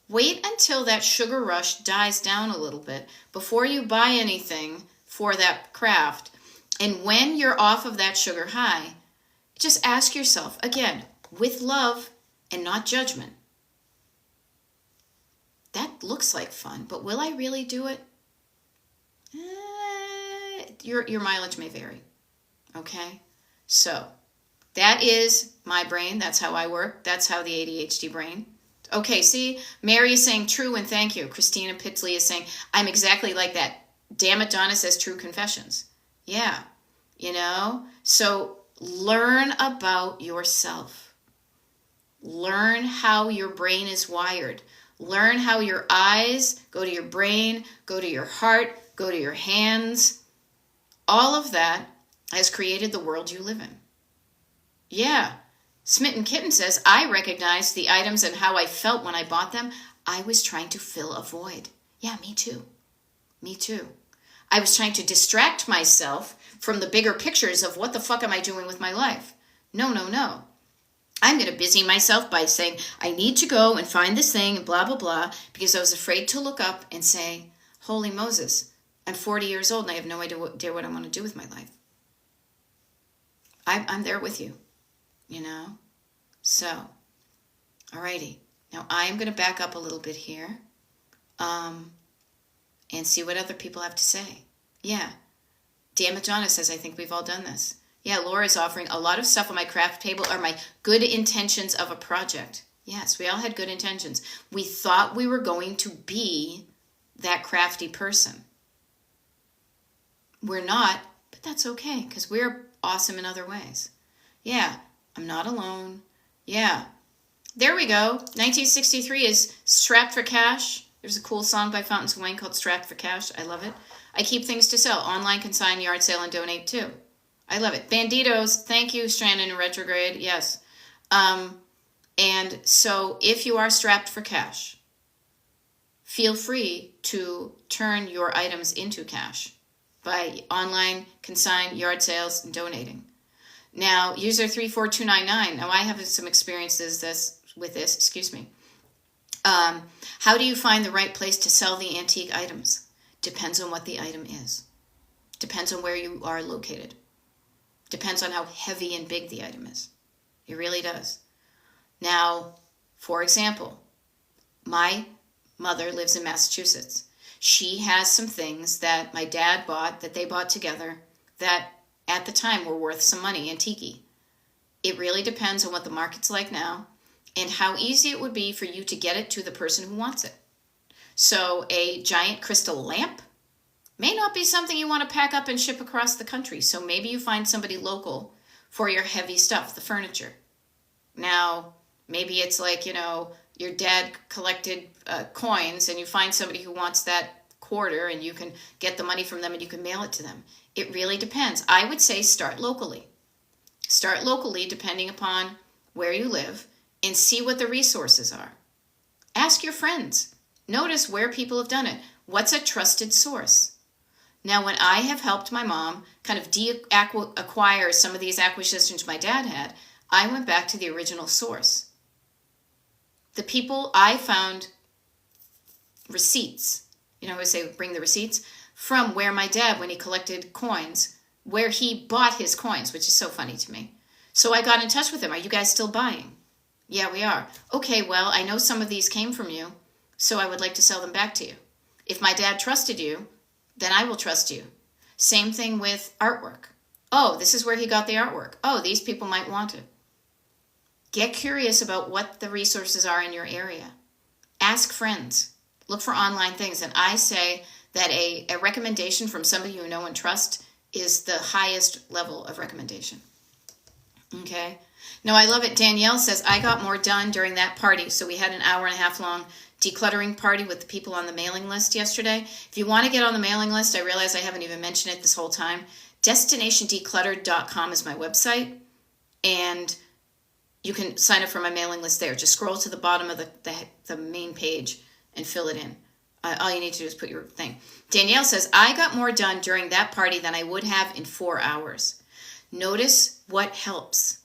wait until that sugar rush dies down a little bit before you buy anything for that craft. And when you're off of that sugar high, just ask yourself, again, with love and not judgment, that looks like fun, but will I really do it? Your mileage may vary, okay? So that is my brain. That's how I work. That's how the ADHD brain. Okay, see, Mary is saying true and thank you. Christina Pitsley is saying, I'm exactly like that. Damn it, Donna says true confessions. Yeah, so learn about yourself. Learn how your brain is wired. Learn how your eyes go to your brain, go to your heart, go to your hands. All of that has created the world you live in. Yeah. Smitten Kitten says, I recognized the items and how I felt when I bought them. I was trying to fill a void. Yeah, me too. Me too. I was trying to distract myself from the bigger pictures of what the fuck am I doing with my life? No. I'm going to busy myself by saying, I need to go and find this thing and blah, blah, blah, because I was afraid to look up and say, holy Moses, I'm 40 years old and I have no idea what I want to do with my life. I'm there with you, So, alrighty. Now I'm going to back up a little bit here and see what other people have to say. Yeah. Damn it, Donna says, I think we've all done this. Yeah, Laura's offering a lot of stuff on my craft table are my good intentions of a project. Yes, we all had good intentions. We thought we were going to be that crafty person. We're not, but that's okay because we're awesome in other ways. Yeah, I'm not alone. Yeah. There we go. 1963 is Strapped for Cash. There's a cool song by Fountains of Wayne called Strapped for Cash. I love it. I keep things to sell. Online, consign, yard sale, and donate too. I love it. Banditos. Thank you, Strand in Retrograde. Yes. And so if you are strapped for cash, feel free to turn your items into cash by online, consign, yard sales, and donating. Now, user 34299. Now, I have some experiences with this. Excuse me. How do you find the right place to sell the antique items? Depends on what the item is. Depends on where you are located. Depends on how heavy and big the item is. It really does. Now, for example, my mother lives in Massachusetts. She has some things that my dad bought, that they bought together, that at the time were worth some money, antique. It really depends on what the market's like now and how easy it would be for you to get it to the person who wants it. So a giant crystal lamp may not be something you want to pack up and ship across the country. So maybe you find somebody local for your heavy stuff, the furniture. Now, maybe it's like, your dad collected coins and you find somebody who wants that quarter and you can get the money from them and you can mail it to them. It really depends. I would say start locally. Start locally depending upon where you live and see what the resources are. Ask your friends. Notice where people have done it. What's a trusted source? Now, when I have helped my mom kind of acquire some of these acquisitions my dad had, I went back to the original source. The people I found receipts, I would say bring the receipts, from where my dad, when he collected coins, where he bought his coins, which is so funny to me. So I got in touch with him. Are you guys still buying? Yeah, we are. Okay, well, I know some of these came from you, so I would like to sell them back to you. If my dad trusted you, then I will trust you. Same thing with artwork. Oh, this is where he got the artwork. Oh, these people might want it. Get curious about what the resources are in your area. Ask friends. Look for online things. And I say that a recommendation from somebody you know and trust is the highest level of recommendation. Okay? Now, I love it. Danielle says, I got more done during that party. So we had an hour and a half long decluttering party with the people on the mailing list yesterday. If you want to get on the mailing list, I realize I haven't even mentioned it this whole time. DestinationDecluttered.com is my website. And you can sign up for my mailing list there. Just scroll to the bottom of the main page and fill it in. All you need to do is put your thing. Danielle says, I got more done during that party than I would have in 4 hours. Notice what helps.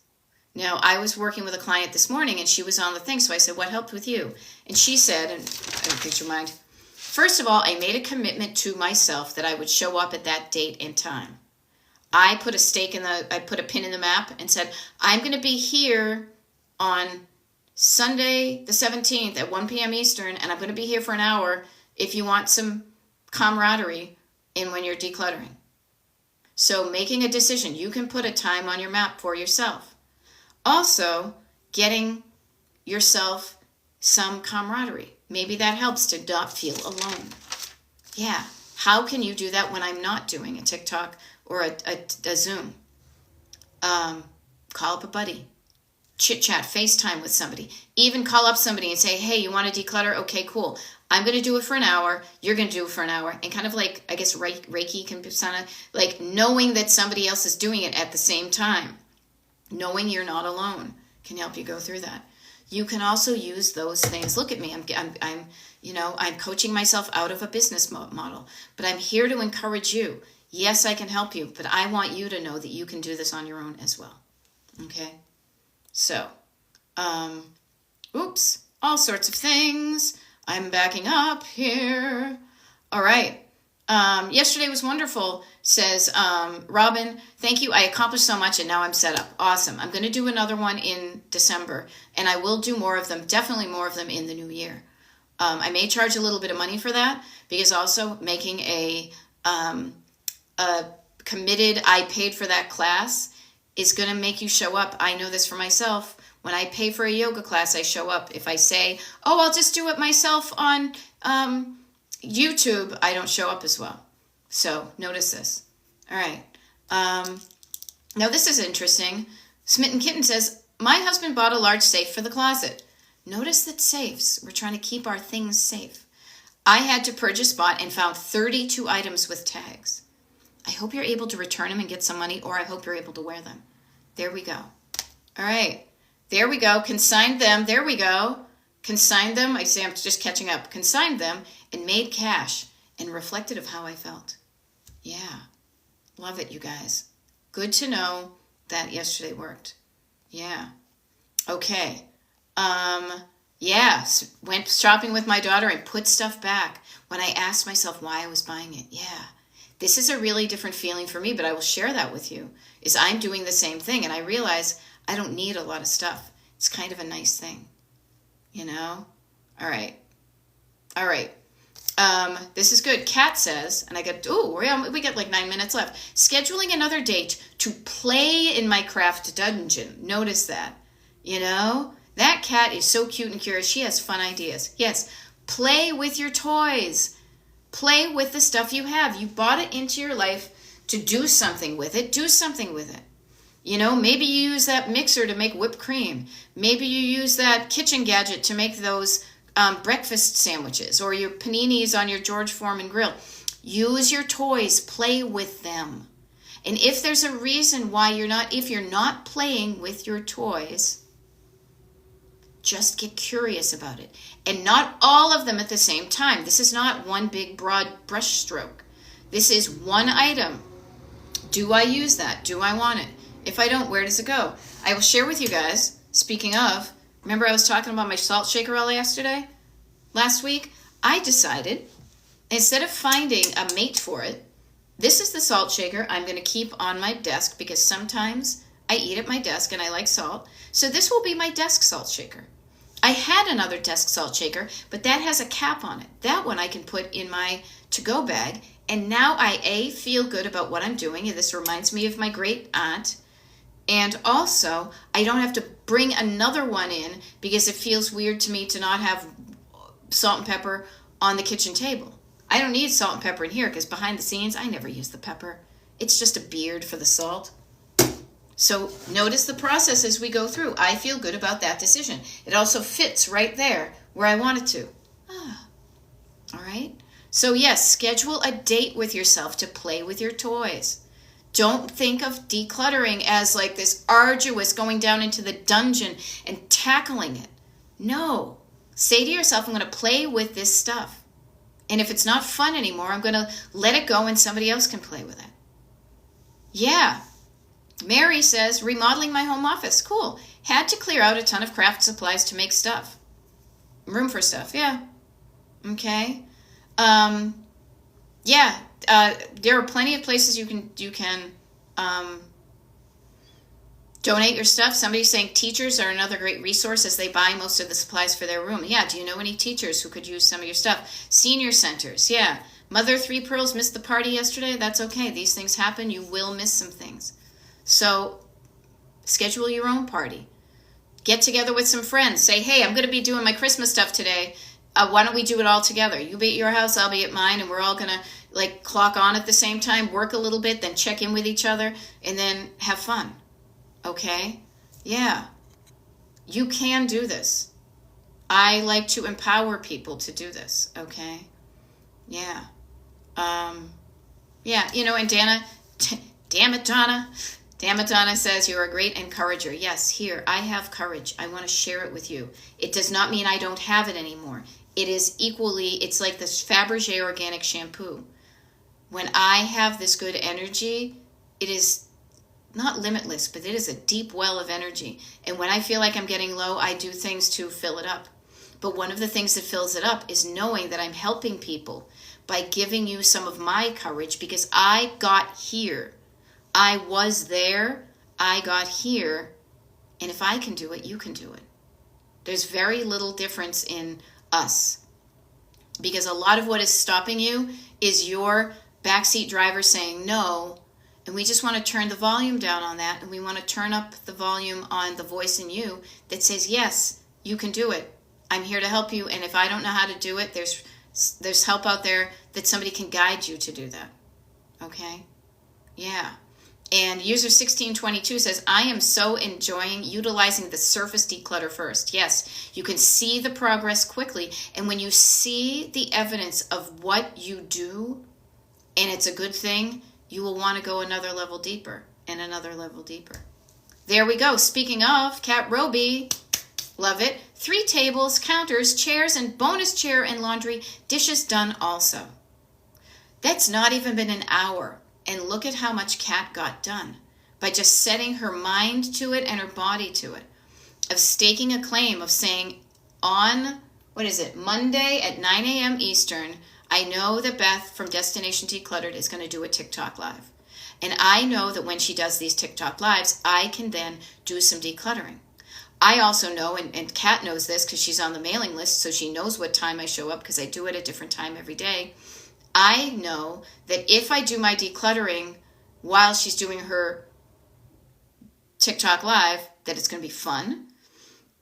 Now, I was working with a client this morning and she was on the thing. So I said, what helped with you? And she said, and I don't think she'll mind. First of all, I made a commitment to myself that I would show up at that date and time. I put a pin in the map and said, I'm going to be here on Sunday the 17th at 1 p.m. Eastern, and I'm going to be here for an hour if you want some camaraderie in when you're decluttering. So making a decision, you can put a time on your map for yourself. Also, getting yourself some camaraderie. Maybe that helps to not feel alone. Yeah. How can you do that when I'm not doing a TikTok or a Zoom? Call up a buddy. Chit chat, FaceTime with somebody. Even call up somebody and say, hey, you want to declutter? Okay, cool. I'm going to do it for an hour. You're going to do it for an hour. And kind of like, I guess Reiki can be sound like knowing that somebody else is doing it at the same time. Knowing you're not alone can help you go through that. You can also use those things. Look at me. I'm coaching myself out of a business model, but I'm here to encourage you. Yes, I can help you, but I want you to know that you can do this on your own as well. Okay? So, all sorts of things. I'm backing up here. All right. Yesterday was wonderful, says Robin. Thank you. I accomplished so much and now I'm set up. Awesome. I'm going to do another one in December and I will do more of them, definitely more of them in the new year. I may charge a little bit of money for that because also making a committed, I paid for that class is going to make you show up. I know this for myself. When I pay for a yoga class, I show up. If I say, oh, I'll just do it myself on YouTube, I don't show up as well. So notice this. All right. Now this is interesting. Smitten Kitten says, my husband bought a large safe for the closet. Notice that safes, we're trying to keep our things safe. I had to purge a spot and found 32 items with tags. I hope you're able to return them and get some money, or I hope you're able to wear them. There we go. All right. There we go. Consigned them. There we go. Consigned them. I say I'm just catching up. Consigned them and made cash and reflected of how I felt. Yeah. Love it, you guys. Good to know that yesterday worked. Yeah. Okay. Went shopping with my daughter and put stuff back when I asked myself why I was buying it. Yeah. This is a really different feeling for me, but I will share that with you, is I'm doing the same thing, and I realize I don't need a lot of stuff. It's kind of a nice thing, you know? All right. This is good. Kat says, and I get, we get like 9 minutes left. Scheduling another date to play in my craft dungeon. Notice that, you know? That cat is so cute and curious. She has fun ideas. Yes, play with your toys. Play with the stuff you have. You bought it into your life to do something with it. Do something with it. You know, maybe you use that mixer to make whipped cream. Maybe you use that kitchen gadget to make those breakfast sandwiches or your paninis on your George Foreman grill. Use your toys, play with them. And if there's a reason why if you're not playing with your toys, just get curious about it. And not all of them at the same time. This is not one big broad brush stroke. This is one item. Do I use that? Do I want it? If I don't, where does it go? I will share with you guys, speaking of, remember I was talking about my salt shaker all last week? I decided, instead of finding a mate for it, this is the salt shaker I'm going to keep on my desk because sometimes I eat at my desk and I like salt. So this will be my desk salt shaker. I had another desk salt shaker, but that has a cap on it. That one I can put in my to-go bag. And now I, feel good about what I'm doing. And this reminds me of my great aunt. And also, I don't have to bring another one in because it feels weird to me to not have salt and pepper on the kitchen table. I don't need salt and pepper in here because behind the scenes, I never use the pepper. It's just a beard for the salt. So notice the process as we go through. I feel good about that decision. It also fits right there where I want it to. All right. So yes, schedule a date with yourself to play with your toys. Don't think of decluttering as like this arduous going down into the dungeon and tackling it. No. Say to yourself, I'm going to play with this stuff. And if it's not fun anymore, I'm going to let it go and somebody else can play with it. Yeah. Mary says, remodeling my home office. Cool. Had to clear out a ton of craft supplies to make stuff. Room for stuff. Yeah. Okay. Yeah. There are plenty of places you can donate your stuff. Somebody's saying teachers are another great resource as they buy most of the supplies for their room. Yeah. Do you know any teachers who could use some of your stuff? Senior centers. Yeah. Mother Three Pearls missed the party yesterday. That's okay. These things happen. You will miss some things. So schedule your own party. Get together with some friends. Say, hey, I'm going to be doing my Christmas stuff today. Why don't we do it all together? You be at your house, I'll be at mine, and we're all going to clock on at the same time, work a little bit, then check in with each other, and then have fun. Okay? Yeah. You can do this. I like to empower people to do this. Okay? Yeah. Yeah, and Dana, damn it, Donna says, you're a great encourager. Yes, here, I have courage. I want to share it with you. It does not mean I don't have it anymore. It is equally, it's like this Fabergé organic shampoo. When I have this good energy, it is not limitless, but it is a deep well of energy. And when I feel like I'm getting low, I do things to fill it up. But one of the things that fills it up is knowing that I'm helping people by giving you some of my courage because I got here. I was there, I got here, and if I can do it, you can do it. There's very little difference in us because a lot of what is stopping you is your backseat driver saying no, and we just want to turn the volume down on that, and we want to turn up the volume on the voice in you that says, yes, you can do it. I'm here to help you, and if I don't know how to do it, there's help out there that somebody can guide you to do that. Okay? Yeah. And user 1622 says, I am so enjoying utilizing the surface declutter first. Yes, you can see the progress quickly. And when you see the evidence of what you do, and it's a good thing, you will want to go another level deeper and another level deeper. There we go. Speaking of, Cat Roby, love it. 3 tables, counters, chairs, and bonus chair and laundry dishes done also. That's not even been an hour. And look at how much Kat got done by just setting her mind to it and her body to it, of staking a claim of saying on, Monday at 9 a.m. Eastern, I know that Beth from Destination Decluttered is going to do a TikTok live. And I know that when she does these TikTok lives, I can then do some decluttering. I also know, and Kat knows this because she's on the mailing list, so she knows what time I show up because I do it at a different time every day. I know that if I do my decluttering while she's doing her TikTok live, that it's going to be fun.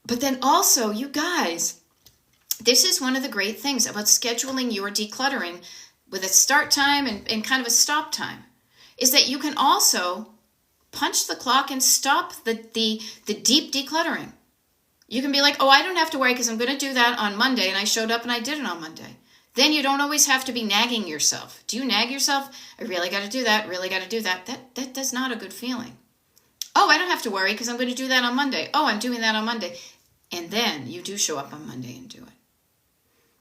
But then also, you guys, this is one of the great things about scheduling your decluttering with a start time and kind of a stop time, is that you can also punch the clock and stop the deep decluttering. You can be like, oh, I don't have to worry because I'm going to do that on Monday, and I showed up and I did it on Monday. Then you don't always have to be nagging yourself. Do you nag yourself? I really got to do that, really got to do that. That's not a good feeling. Oh, I don't have to worry because I'm going to do that on Monday. Oh, I'm doing that on Monday. And then you do show up on Monday and do it.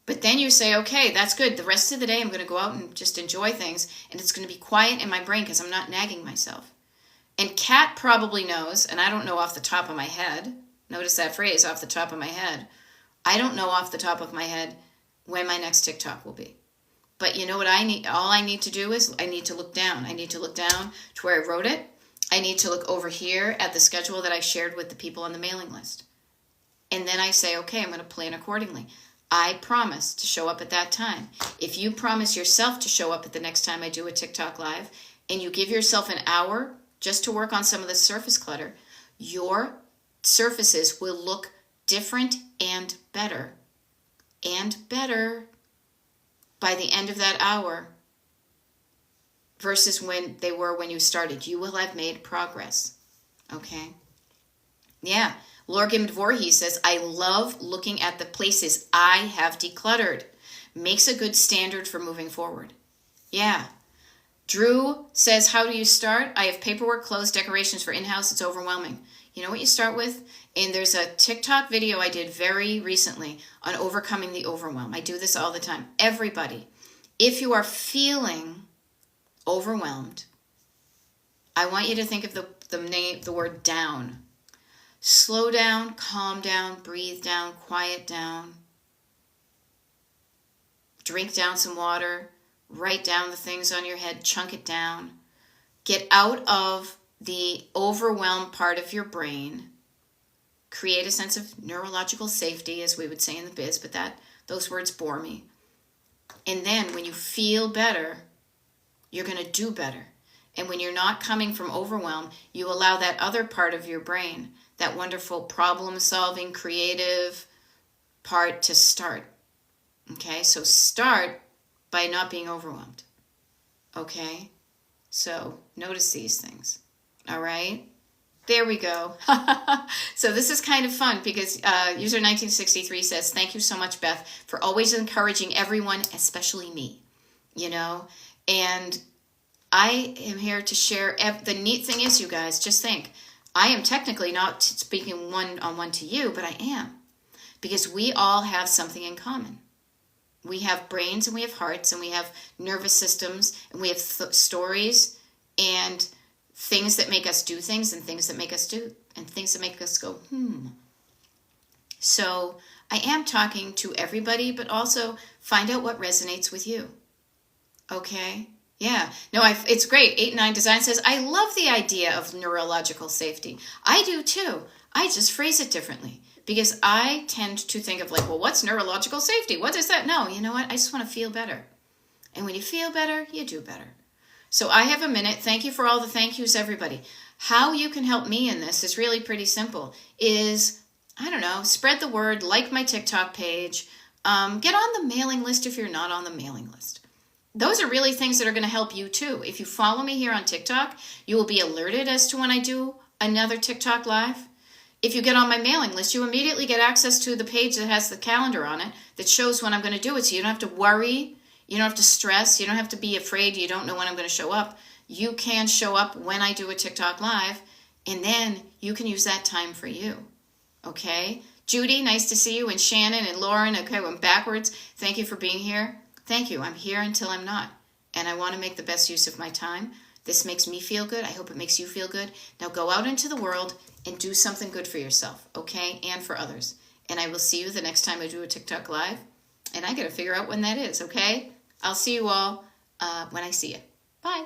But then you say, okay, that's good. The rest of the day I'm going to go out and just enjoy things, and it's going to be quiet in my brain because I'm not nagging myself. And Kat probably knows, and I don't know off the top of my head. Notice that phrase, off the top of my head. I don't know off the top of my head when my next TikTok will be. But you know what I need? All I need to do is I need to look down. I need to look down to where I wrote it. I need to look over here at the schedule that I shared with the people on the mailing list. And then I say, okay, I'm going to plan accordingly. I promise to show up at that time. If you promise yourself to show up at the next time I do a TikTok live, and you give yourself an hour just to work on some of the surface clutter, your surfaces will look different and better by the end of that hour versus when they were when you started. You will have made progress. Okay? Yeah. Lorgim Dvorhi says, I love looking at the places I have decluttered. Makes a good standard for moving forward. Yeah. Drew says, how do you start? I have paperwork, clothes, decorations for in-house. It's overwhelming. You know what you start with? And there's a TikTok video I did very recently on overcoming the overwhelm. I do this all the time. Everybody, if you are feeling overwhelmed, I want you to think of the word down. Slow down, calm down, breathe down, quiet down. Drink down some water. Write down the things on your head. Chunk it down. Get out of the overwhelmed part of your brain. Create a sense of neurological safety, as we would say in the biz, but those words bore me. And then when you feel better, you're going to do better. And when you're not coming from overwhelm, you allow that other part of your brain, that wonderful problem-solving, creative part to start. Okay, so start by not being overwhelmed. Okay, so notice these things. All right, there we go. So this is kind of fun because user 1963 says, thank you so much, Beth, for always encouraging everyone, especially me, and I am here to share. The neat thing is, you guys, just think, I am technically not speaking one-on-one to you, but I am, because we all have something in common. We have brains and we have hearts and we have nervous systems and we have stories and things that make us do things and things that make us do and things that make us go, So I am talking to everybody, but also find out what resonates with you. Okay? Yeah. No, it's great. 8-9 Design says, I love the idea of neurological safety. I do too. I just phrase it differently because I tend to think of like, well, what's neurological safety? What is that? No, you know what? I just want to feel better. And when you feel better, you do better. So I have a minute. Thank you for all the thank yous, everybody. How you can help me in this is really pretty simple. Spread the word, like my TikTok page, get on the mailing list if you're not on the mailing list. Those are really things that are going to help you too. If you follow me here on TikTok, you will be alerted as to when I do another TikTok live. If you get on my mailing list, you immediately get access to the page that has the calendar on it that shows when I'm going to do it. So you don't have to worry. You don't have to stress. You don't have to be afraid you don't know when I'm going to show up. You can show up when I do a TikTok live, and then you can use that time for you. Okay? Judy, nice to see you. And Shannon and Lauren. Okay, I went backwards. Thank you for being here. Thank you. I'm here until I'm not. And I want to make the best use of my time. This makes me feel good. I hope it makes you feel good. Now go out into the world and do something good for yourself, okay? And for others. And I will see you the next time I do a TikTok live. And I got to figure out when that is, okay? I'll see you all when I see you. Bye.